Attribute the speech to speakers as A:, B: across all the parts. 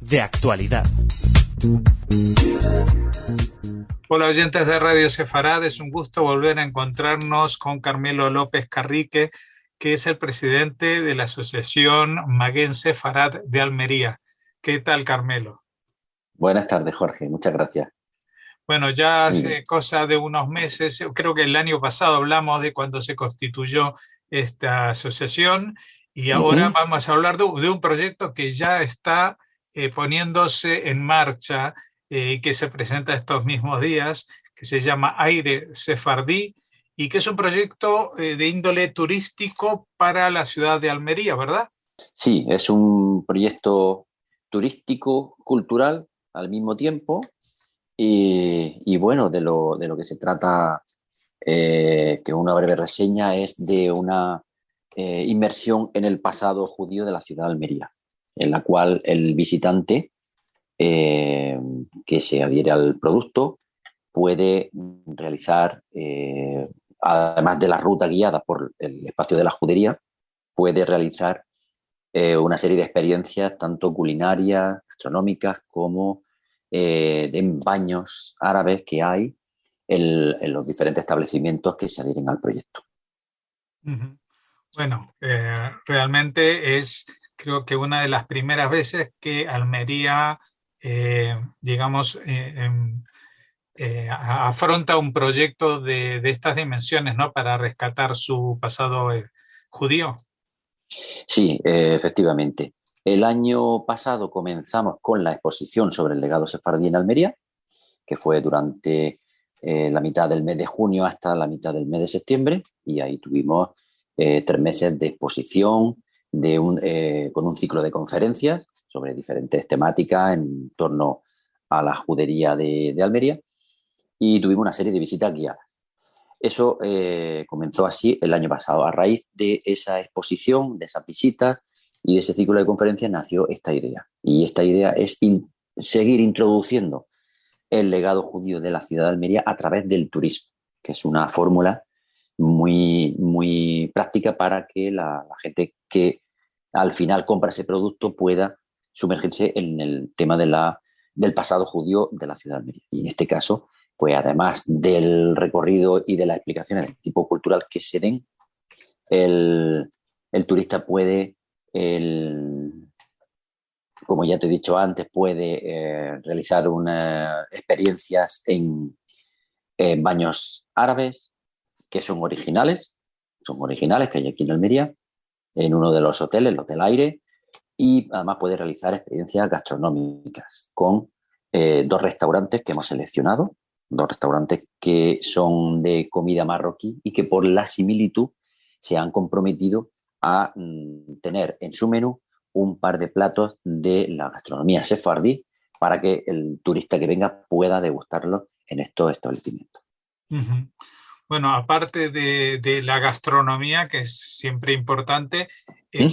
A: De actualidad.
B: Hola oyentes de Radio Sefarad, es un gusto volver a encontrarnos con Carmelo López Carrique, que es el presidente de la Asociación Maguen Sefarad de Almería. ¿Qué tal, Carmelo?
C: Buenas tardes, Jorge. Muchas gracias.
B: Bueno, ya
C: Muy bien.
B: hace cosa de unos meses, creo que el año pasado hablamos de cuando se constituyó esta asociación y ahora vamos a hablar de un proyecto que ya está poniéndose en marcha y que se presenta estos mismos días, que se llama Aire Sefardí y que es un proyecto de índole turístico para la ciudad de Almería, ¿verdad?
C: Sí, es un proyecto turístico, cultural al mismo tiempo y bueno, de lo que se trata, que una breve reseña es de una inmersión en el pasado judío de la ciudad de Almería, en la cual el visitante que se adhiere al producto puede realizar, además de la ruta guiada por el espacio de la judería, puede realizar una serie de experiencias, tanto culinarias, gastronómicas, como de baños árabes que hay en los diferentes establecimientos que se adhieren al proyecto.
B: Uh-huh. Bueno, realmente es, creo que una de las primeras veces que Almería, digamos, afronta un proyecto de estas dimensiones, ¿no? Para rescatar su pasado judío.
C: Sí, efectivamente. El año pasado comenzamos con la exposición sobre el legado sefardí en Almería, que fue durante la mitad del mes de junio hasta la mitad del mes de septiembre, y ahí tuvimos 3 meses de exposición con un ciclo de conferencias sobre diferentes temáticas en torno a la judería de Almería, y tuvimos una serie de visitas guiadas. Eso comenzó así el año pasado. A raíz de esa exposición, de esas visitas y de ese ciclo de conferencias nació esta idea. Y esta idea es seguir introduciendo el legado judío de la ciudad de Almería a través del turismo, que es una fórmula muy, muy práctica para que la gente que al final compra ese producto pueda sumergirse en el tema del pasado judío de la ciudad de Almería. Y en este caso, pues además del recorrido y de las explicaciones del tipo cultural que se den, el turista puede, como ya te he dicho antes, puede realizar unas experiencias en baños árabes que son originales, que hay aquí en Almería, en uno de los hoteles, el Hotel Aire, y además puede realizar experiencias gastronómicas con 2 restaurantes que hemos seleccionado, 2 restaurantes que son de comida marroquí y que por la similitud se han comprometido a tener en su menú un par de platos de la gastronomía sefardí para que el turista que venga pueda degustarlos en estos establecimientos.
B: Uh-huh. Bueno, aparte de la gastronomía, que es siempre importante,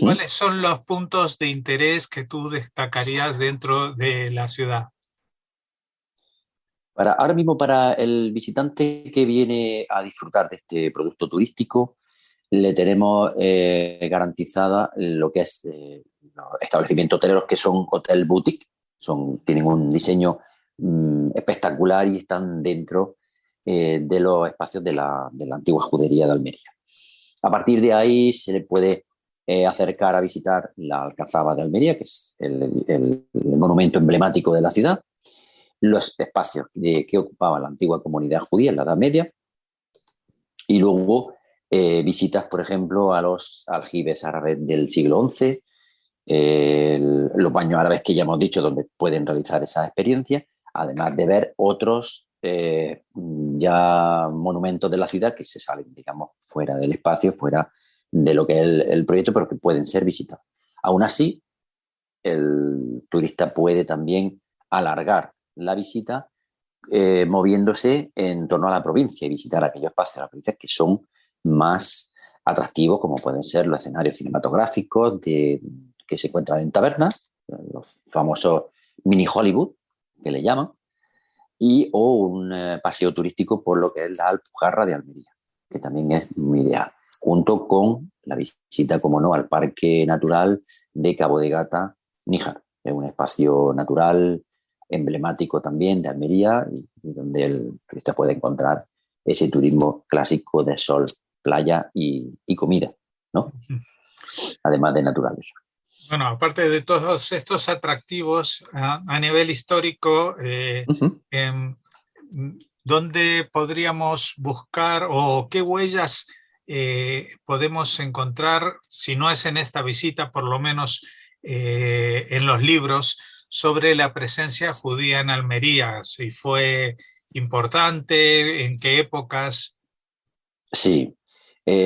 B: ¿cuáles son los puntos de interés que tú destacarías dentro de la ciudad?
C: Ahora mismo, para el visitante que viene a disfrutar de este producto turístico, le tenemos garantizada lo que es los establecimientos hoteleros que son hotel boutique, tienen un diseño espectacular y están dentro de los espacios de la antigua judería de Almería. A partir de ahí se le puede acercar a visitar la Alcazaba de Almería, que es el monumento emblemático de la ciudad, los espacios que ocupaba la antigua comunidad judía en la Edad Media, y luego visitas, por ejemplo, a los aljibes árabes del siglo XI, los baños árabes que ya hemos dicho, donde pueden realizar esa experiencia, además de ver otros ya monumentos de la ciudad que se salen, digamos, fuera del espacio, fuera de lo que es el proyecto, pero que pueden ser visitados. Aún así, el turista puede también alargar la visita moviéndose en torno a la provincia y visitar aquellos espacios de la provincia que son más atractivos, como pueden ser los escenarios cinematográficos que se encuentran en tabernas, los famosos mini Hollywood, que le llaman, o un paseo turístico por lo que es la Alpujarra de Almería, que también es muy ideal. junto con la visita, como no, al Parque Natural de Cabo de Gata, Níjar. Es un espacio natural emblemático también de Almería y donde el turista puede encontrar ese turismo clásico de sol, playa y comida, ¿no? Además de naturales.
B: Bueno, aparte de todos estos atractivos a nivel histórico, ¿dónde podríamos buscar o qué huellas podemos encontrar, si no es en esta visita, por lo menos en los libros, sobre la presencia judía en Almería? ¿Si fue importante? ¿En qué épocas?
C: Sí.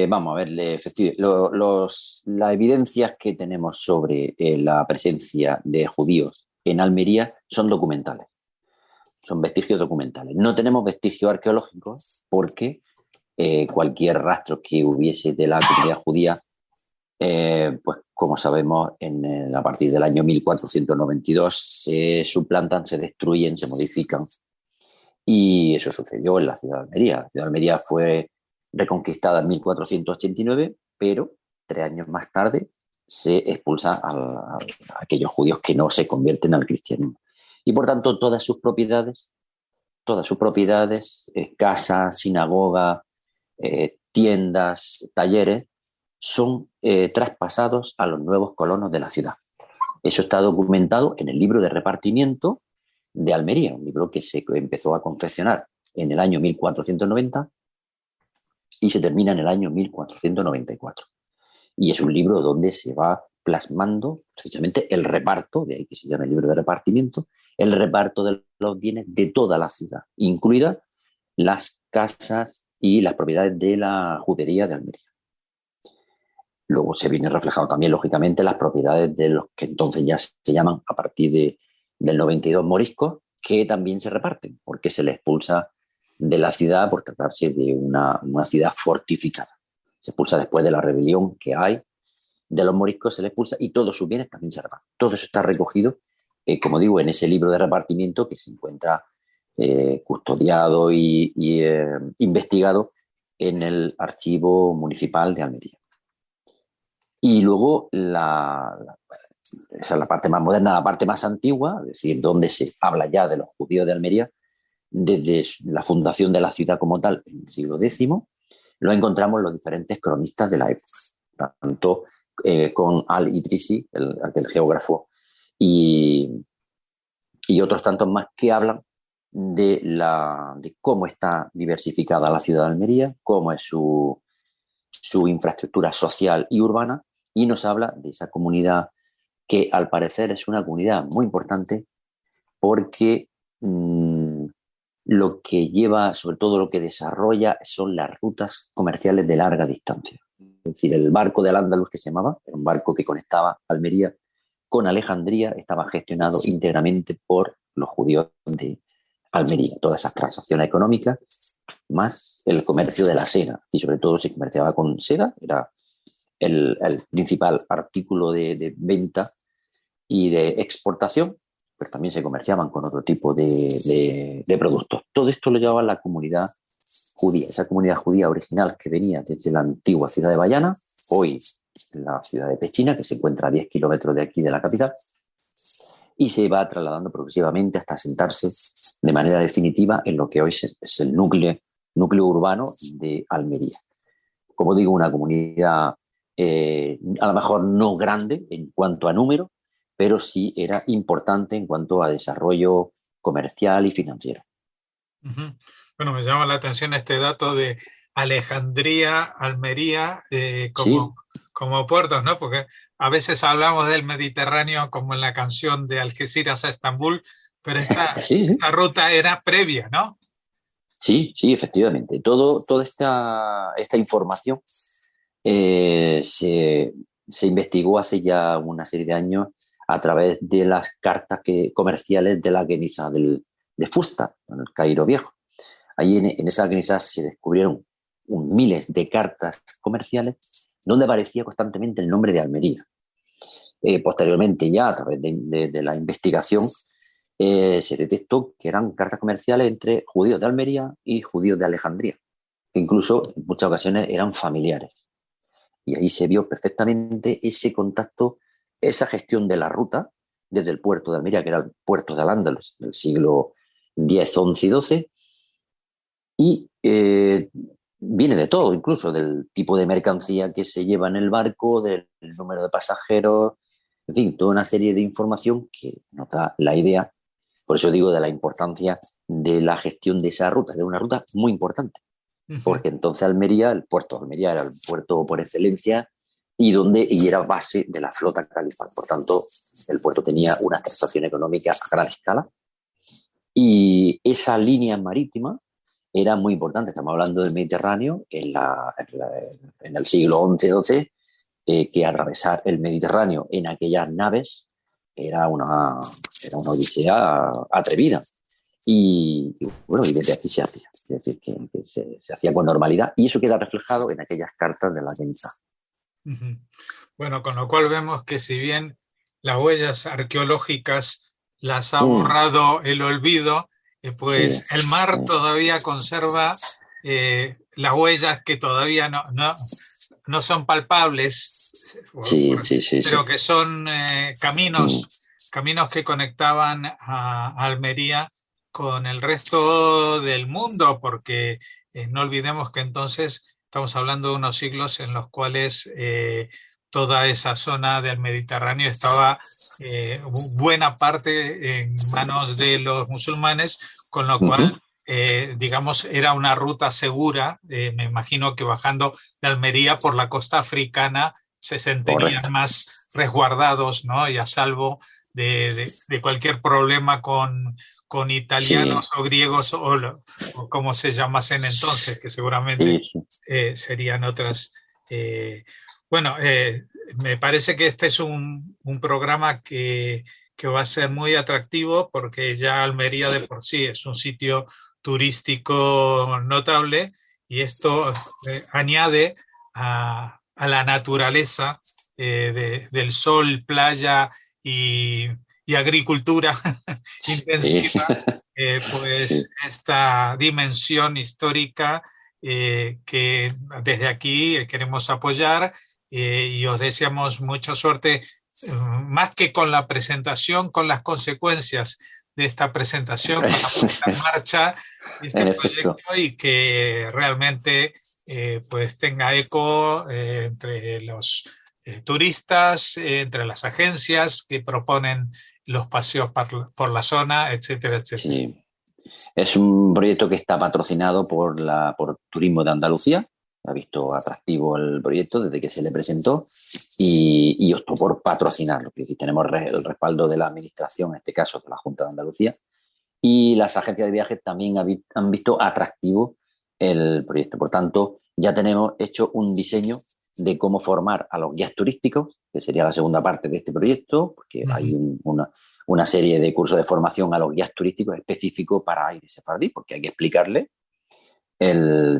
C: Vamos a ver, las evidencias que tenemos sobre la presencia de judíos en Almería son documentales, son vestigios documentales. No tenemos vestigios arqueológicos porque cualquier rastro que hubiese de la comunidad judía, pues como sabemos, a partir del año 1492 se suplantan, se destruyen, se modifican. Y eso sucedió en la ciudad de Almería. La ciudad de Almería fue reconquistada en 1489, pero 3 años más tarde se expulsa a aquellos judíos que no se convierten al cristianismo. Y por tanto, todas sus propiedades, casas, sinagoga, tiendas, talleres, son traspasados a los nuevos colonos de la ciudad. Eso está documentado en el libro de repartimiento de Almería, un libro que se empezó a confeccionar en el año 1490 y se termina en el año 1494. Y es un libro donde se va plasmando precisamente el reparto, de ahí que se llama el libro de repartimiento, el reparto de los bienes de toda la ciudad, incluidas las casas y las propiedades de la judería de Almería. Luego se viene reflejado también, lógicamente, las propiedades de los que entonces ya se llaman, a partir del 92, moriscos, que también se reparten, porque se les expulsa de la ciudad por tratarse de una ciudad fortificada. Se expulsa después de la rebelión que hay de los moriscos, se les expulsa y todos sus bienes también se reparten. Todo eso está recogido, como digo, en ese libro de repartimiento que se encuentra custodiado y investigado en el Archivo Municipal de Almería. Y luego esa es la parte más moderna, la parte más antigua, es decir, donde se habla ya de los judíos de Almería, desde la fundación de la ciudad como tal en el siglo X, lo encontramos en los diferentes cronistas de la época, tanto con Al-Idrisi, aquel geógrafo, y otros tantos más que hablan de cómo está diversificada la ciudad de Almería, cómo es su infraestructura social y urbana, y nos habla de esa comunidad que al parecer es una comunidad muy importante porque lo que lleva, sobre todo lo que desarrolla, son las rutas comerciales de larga distancia. Es decir, el barco de Al-Ándalus, que se llamaba, era un barco que conectaba Almería con Alejandría, estaba gestionado íntegramente por los judíos de Almería. Todas esas transacciones económicas, más el comercio de la seda, y sobre todo se comerciaba con seda, era el principal artículo de venta y de exportación, pero también se comerciaban con otro tipo de productos. Todo esto lo llevaba la comunidad judía, esa comunidad judía original que venía desde la antigua ciudad de Bayana, hoy la ciudad de Pechina, que se encuentra a 10 kilómetros de aquí de la capital, y se va trasladando progresivamente hasta asentarse de manera definitiva en lo que hoy es el núcleo urbano de Almería. Como digo, una comunidad a lo mejor no grande en cuanto a número, pero sí era importante en cuanto a desarrollo comercial y financiero.
B: Uh-huh. Bueno, me llama la atención este dato de Alejandría, Almería, como puertos, ¿no? Porque a veces hablamos del Mediterráneo como en la canción de Algeciras a Estambul, pero esta ruta era previa, ¿no?
C: Sí, efectivamente. Toda esta información se investigó hace ya una serie de años a través de las cartas comerciales de la Geniza de Fusta, en el Cairo Viejo. Allí en esa Geniza se descubrieron miles de cartas comerciales donde aparecía constantemente el nombre de Almería. Posteriormente, ya a través de la investigación, se detectó que eran cartas comerciales entre judíos de Almería y judíos de Alejandría, que incluso en muchas ocasiones eran familiares. Y ahí se vio perfectamente ese contacto, esa gestión de la ruta desde el puerto de Almería, que era el puerto de Al-Ándalus del siglo X, XI y XII, y viene de todo, incluso del tipo de mercancía que se lleva en el barco, del número de pasajeros, en fin, toda una serie de información que nos da la idea, por eso digo de la importancia de la gestión de esa ruta, de una ruta muy importante, porque entonces Almería, el puerto de Almería era el puerto por excelencia y era base de la flota califal. Por tanto, el puerto tenía una extracción económica a gran escala y esa línea marítima era muy importante. Estamos hablando del Mediterráneo en el siglo XI-XII, que atravesar el Mediterráneo en aquellas naves era una odisea atrevida. Y bueno, y desde aquí se hacía. Es decir, que se hacía con normalidad y eso queda reflejado en aquellas cartas de la Guinza.
B: Bueno, con lo cual vemos que si bien las huellas arqueológicas las ha borrado el olvido, pues sí, el mar todavía conserva las huellas que todavía no son palpables, pero que son caminos que conectaban a Almería con el resto del mundo, porque no olvidemos que entonces estamos hablando de unos siglos en los cuales toda esa zona del Mediterráneo estaba buena parte en manos de los musulmanes, con lo cual, digamos, era una ruta segura. Me imagino que bajando de Almería por la costa africana se sentirían más resguardados, ¿no? Y a salvo de cualquier problema con italianos o griegos o como se llamasen entonces, que seguramente serían otras. Bueno, me parece que este es un programa que va a ser muy atractivo porque ya Almería de por sí es un sitio turístico notable y esto añade a la naturaleza del sol, playa y agricultura intensiva, pues esta dimensión histórica que desde aquí queremos apoyar y os deseamos mucha suerte, más que con la presentación, con las consecuencias de esta presentación, con la puesta en marcha de este proyecto y que realmente pues tenga eco entre los turistas, entre las agencias que proponen los paseos por la zona, etcétera, etcétera.
C: Sí. Es un proyecto que está patrocinado por Turismo de Andalucía. Ha visto atractivo el proyecto desde que se le presentó y optó por patrocinarlo. Es decir, tenemos el respaldo de la administración, en este caso de la Junta de Andalucía, y las agencias de viajes también han visto atractivo el proyecto. Por tanto, ya tenemos hecho un diseño de cómo formar a los guías turísticos, que sería la segunda parte de este proyecto, porque hay una serie de cursos de formación a los guías turísticos específicos para aire sefardí, porque hay que explicarle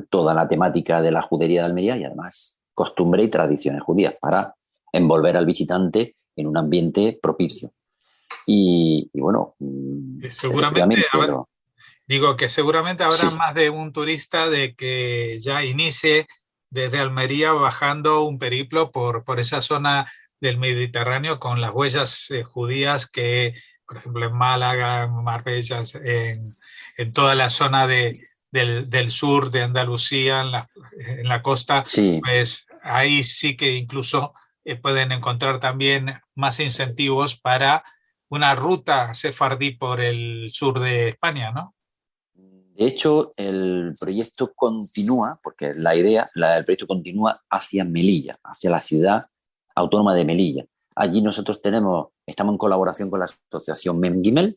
C: toda la temática de la judería de Almería y además costumbre y tradiciones judías para envolver al visitante en un ambiente propicio. Y bueno,
B: seguramente habrá más de un turista de que ya inicie desde Almería bajando un periplo por esa zona del Mediterráneo con las huellas judías que, por ejemplo, en Málaga, en Marbella, en toda la zona del sur de Andalucía, en la costa, pues ahí sí que incluso pueden encontrar también más incentivos para una ruta sefardí por el sur de España, ¿no?
C: De hecho, el proyecto continúa, porque el proyecto continúa hacia Melilla, hacia la ciudad autónoma de Melilla. Allí nosotros estamos en colaboración con la asociación Memgimel,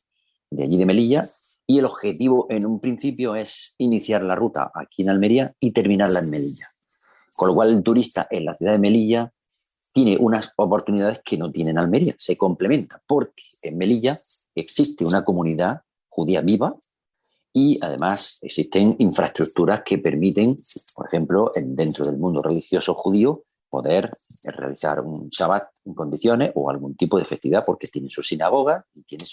C: de allí de Melilla, y el objetivo en un principio es iniciar la ruta aquí en Almería y terminarla en Melilla. Con lo cual el turista en la ciudad de Melilla tiene unas oportunidades que no tiene en Almería, se complementa, porque en Melilla existe una comunidad judía viva y además existen infraestructuras que permiten, por ejemplo, dentro del mundo religioso judío, poder realizar un Shabbat en condiciones o algún tipo de festividad porque tiene su sinagoga y tiene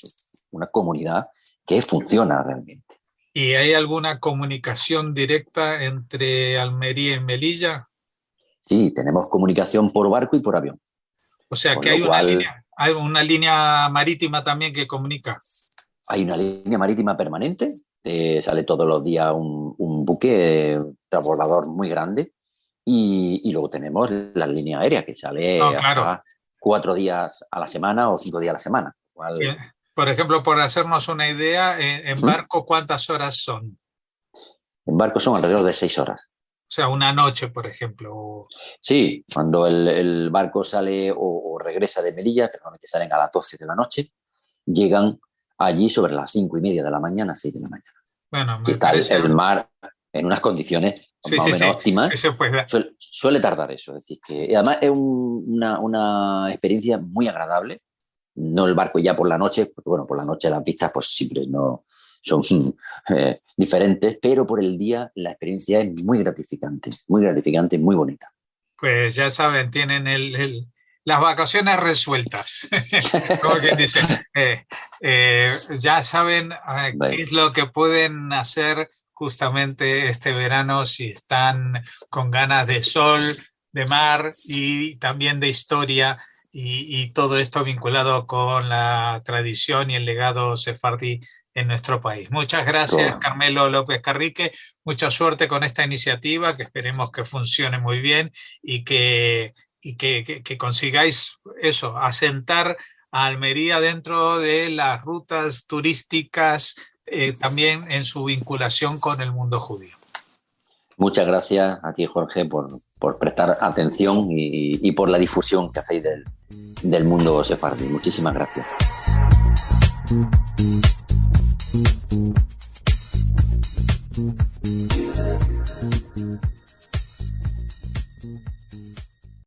C: una comunidad que funciona realmente.
B: ¿Y hay alguna comunicación directa entre Almería y Melilla?
C: Sí, tenemos comunicación por barco y por avión.
B: O sea
C: Con
B: que
C: lo cual,
B: hay una línea marítima también que comunica.
C: hay una línea marítima permanente, sale todos los días un buque transbordador muy grande y luego tenemos la línea aérea que
B: No,
C: sale
B: claro.
C: hasta 4 días a la semana o 5 días a la semana. Cual,
B: Por ejemplo, por hacernos una idea, en barco, ¿cuántas horas son?
C: en barco son alrededor de 6 horas.
B: O sea, una noche, por ejemplo.
C: Sí, cuando el barco sale o regresa de Melilla, que normalmente salen a las 12 de la noche, llegan allí sobre las 5:30 de la mañana, 6 de la mañana.
B: Bueno,
C: Si
B: me
C: está
B: parece...
C: el mar en unas condiciones más o menos óptimas,
B: eso puede...
C: suele tardar eso. Es decir, que y además es una experiencia muy agradable. No el barco ya por la noche, porque bueno, por la noche las vistas pues siempre no son diferentes, pero por el día la experiencia es muy gratificante, muy bonita.
B: Pues ya saben, tienen las vacaciones resueltas. Como quien dice, ya saben qué es lo que pueden hacer justamente este verano si están con ganas de sol, de mar y también de historia y todo esto vinculado con la tradición y el legado sefardí en nuestro país. Muchas gracias, Carmelo López Carrique. Mucha suerte con esta iniciativa, que esperemos que funcione muy bien y que consigáis eso, asentar a Almería dentro de las rutas turísticas, también en su vinculación con el mundo judío. Muchas gracias a ti, Jorge, por prestar atención y por la difusión que hacéis del mundo sefardí. Muchísimas gracias.